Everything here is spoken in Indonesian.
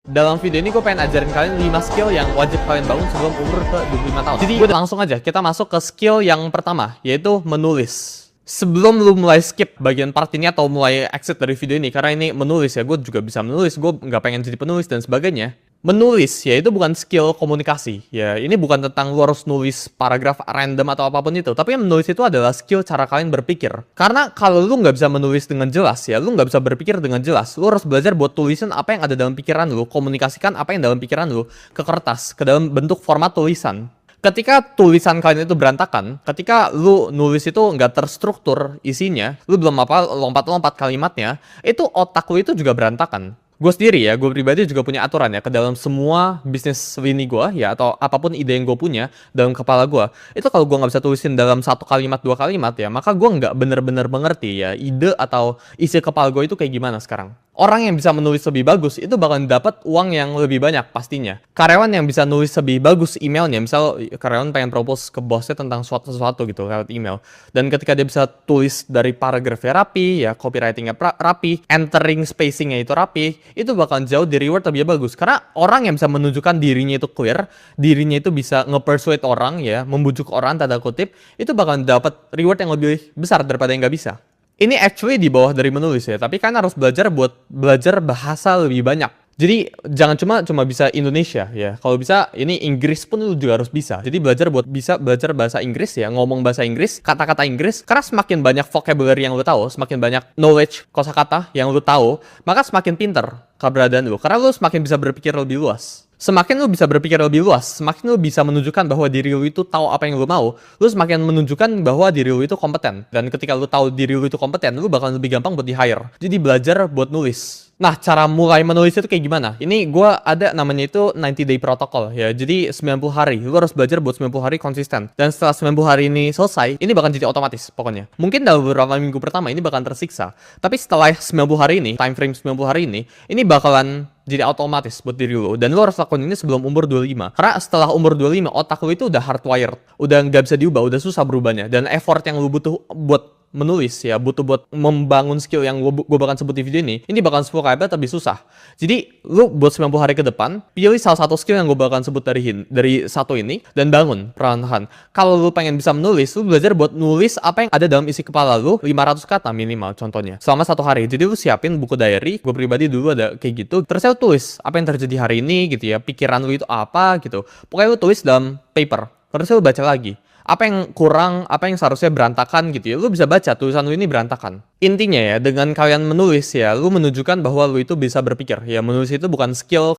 Dalam video ini gue pengen ajarin kalian 5 skill yang wajib kalian bangun sebelum umur ke 25 tahun. Jadi langsung aja kita masuk ke skill yang pertama, yaitu menulis. Sebelum lu mulai skip bagian part ini atau mulai exit dari video ini, karena ini menulis ya, gue juga bisa menulis, gue nggak pengen jadi penulis dan sebagainya. Menulis ya itu bukan skill komunikasi ya, ini bukan tentang lu harus nulis paragraf random atau apapun itu, tapi yang menulis itu adalah skill cara kalian berpikir. Karena kalau lu nggak bisa menulis dengan jelas ya, lu nggak bisa berpikir dengan jelas, lu harus belajar buat tulisan apa yang ada dalam pikiran lu, komunikasikan apa yang dalam pikiran lu ke kertas, ke dalam bentuk format tulisan. Ketika tulisan kalian itu berantakan, ketika lu nulis itu nggak terstruktur isinya, lu belum apa lompat-lompat kalimatnya, itu otak lu itu juga berantakan. Gue sendiri ya, gue pribadi juga punya aturan ya ke dalam semua bisnis ini gue ya, atau apapun ide yang gue punya dalam kepala gue. Itu kalau gue nggak bisa tulisin dalam 1 kalimat 2 kalimat ya, maka gue nggak bener-bener mengerti ya ide atau isi kepala gue itu kayak gimana sekarang. Orang yang bisa menulis lebih bagus itu bakal dapat uang yang lebih banyak pastinya. Karyawan yang bisa nulis lebih bagus emailnya, misal karyawan pengen propose ke bosnya tentang sesuatu gitu lewat email. Dan ketika dia bisa tulis dari paragrafnya rapi, ya copywritingnya rapi, entering spacingnya itu rapi, itu bakal jauh di reward lebih bagus. Karena orang yang bisa menunjukkan dirinya itu clear, dirinya itu bisa nge-persuade orang ya, membujuk orang tanda kutip, itu bakal dapat reward yang lebih besar daripada yang nggak bisa. Ini actually di bawah dari menulis ya, tapi kan harus belajar buat belajar bahasa lebih banyak. Jadi jangan cuma bisa Indonesia ya. Kalau bisa ini Inggris pun lu juga harus bisa. Jadi belajar buat bisa belajar bahasa Inggris ya, ngomong bahasa Inggris, kata-kata Inggris. Karena semakin banyak vocabulary yang lu tahu, semakin banyak knowledge kosakata yang lu tahu, maka semakin pinter keberadaan lu. Karena lu semakin bisa berpikir lebih luas. Semakin lu bisa berpikir lebih luas, semakin lu bisa menunjukkan bahwa diri lu itu tahu apa yang lu mau, lu semakin menunjukkan bahwa diri lu itu kompeten. Dan ketika lu tahu diri lu itu kompeten, lu bakal lebih gampang buat di-hire. Jadi belajar buat nulis. Nah, cara mulai menulis itu kayak gimana? Ini gue ada namanya itu 90 day protocol ya. Jadi 90 hari. Lu harus belajar buat 90 hari konsisten. Dan setelah 90 hari ini selesai, ini bakal jadi otomatis pokoknya. Mungkin dalam beberapa minggu pertama ini bakal tersiksa. Tapi setelah 90 hari ini, time frame 90 hari ini bakalan jadi otomatis buat diri lu. Dan lu harus lakukan ini sebelum umur 25. Karena setelah umur 25, otak lu itu udah hardwired. Udah nggak bisa diubah, udah susah berubahnya. Dan effort yang lu butuh buat menulis ya, butuh buat membangun skill yang gue bakal sebut di video ini bakal 10 kali lebih susah. Jadi lu buat 90 hari ke depan, pilih salah satu skill yang gue bakal sebut dari satu ini dan bangun perlahan-lahan. Kalau lu pengen bisa menulis, lu belajar buat nulis apa yang ada dalam isi kepala lu, 500 kata minimal contohnya selama 1 hari. Jadi lu siapin buku diary, gue pribadi dulu ada kayak gitu. Terus lu tulis apa yang terjadi hari ini gitu ya, pikiran lu itu apa gitu. Pokoknya lu tulis dalam paper. Terus lu baca lagi. Apa yang kurang, apa yang seharusnya berantakan gitu ya, lu bisa baca tulisan lu ini berantakan. Intinya ya, dengan kalian menulis ya, lu menunjukkan bahwa lu itu bisa berpikir. Ya, menulis itu bukan skill